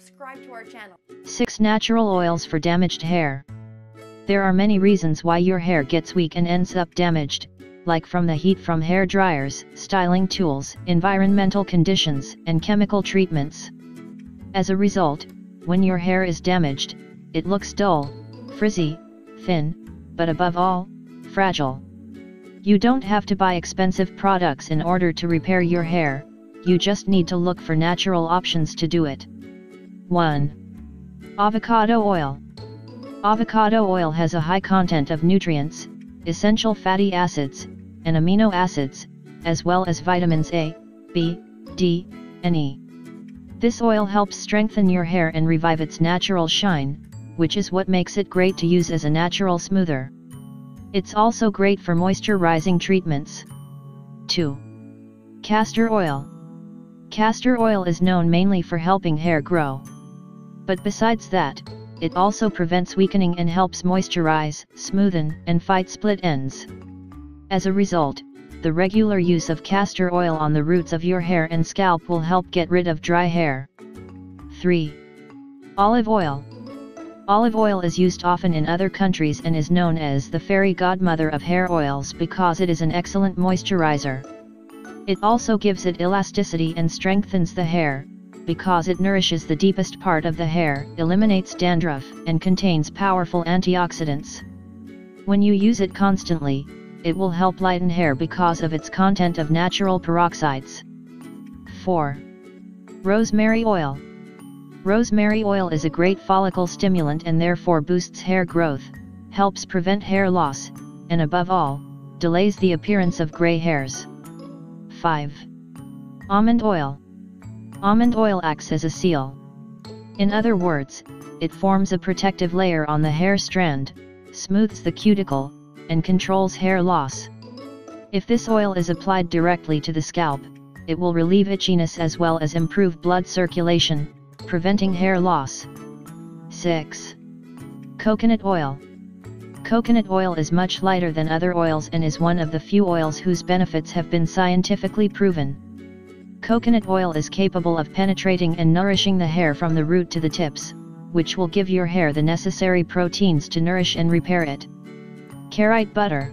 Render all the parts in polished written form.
subscribe to our channel. 6 Natural Oils for Damaged Hair. There are many reasons why your hair gets weak and ends up damaged, like from the heat from hair dryers, styling tools, environmental conditions, and chemical treatments. As a result, when your hair is damaged, it looks dull, frizzy, thin, but above all, fragile. You don't have to buy expensive products in order to repair your hair, you just need to look for natural options to do it. 1. Avocado Oil. Avocado oil has a high content of nutrients, essential fatty acids, and amino acids, as well as vitamins A, B, D, and E. This oil helps strengthen your hair and revive its natural shine, which is what makes it great to use as a natural smoother. It's also great for moisturizing treatments. 2. Castor Oil. Castor oil is known mainly for helping hair grow. But besides that, it also prevents weakening and helps moisturize, smoothen, and fight split ends. As a result, the regular use of castor oil on the roots of your hair and scalp will help get rid of dry hair. 3. Olive Oil. Olive oil is used often in other countries and is known as the fairy godmother of hair oils because it is an excellent moisturizer. It also gives it elasticity and strengthens the hair, because it nourishes the deepest part of the hair, eliminates dandruff, and contains powerful antioxidants. When you use it constantly, it will help lighten hair because of its content of natural peroxides. 4. Rosemary Oil. Rosemary oil is a great follicle stimulant and therefore boosts hair growth, helps prevent hair loss, and above all, delays the appearance of gray hairs. 5. Almond Oil. Almond oil acts as a seal. In other words, it forms a protective layer on the hair strand, smooths the cuticle, and controls hair loss. If this oil is applied directly to the scalp, it will relieve itchiness as well as improve blood circulation, preventing hair loss. 6. Coconut Oil. Coconut oil is much lighter than other oils and is one of the few oils whose benefits have been scientifically proven. Coconut oil is capable of penetrating and nourishing the hair from the root to the tips, which will give your hair the necessary proteins to nourish and repair it. Carrot Butter.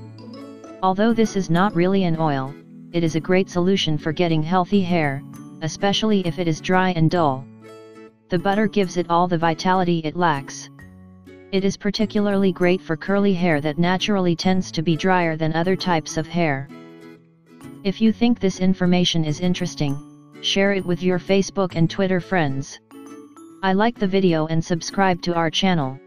Although this is not really an oil, it is a great solution for getting healthy hair, especially if it is dry and dull. The butter gives it all the vitality it lacks. It is particularly great for curly hair that naturally tends to be drier than other types of hair. If you think this information is interesting, share it with your Facebook and Twitter friends. I like the video and subscribe to our channel.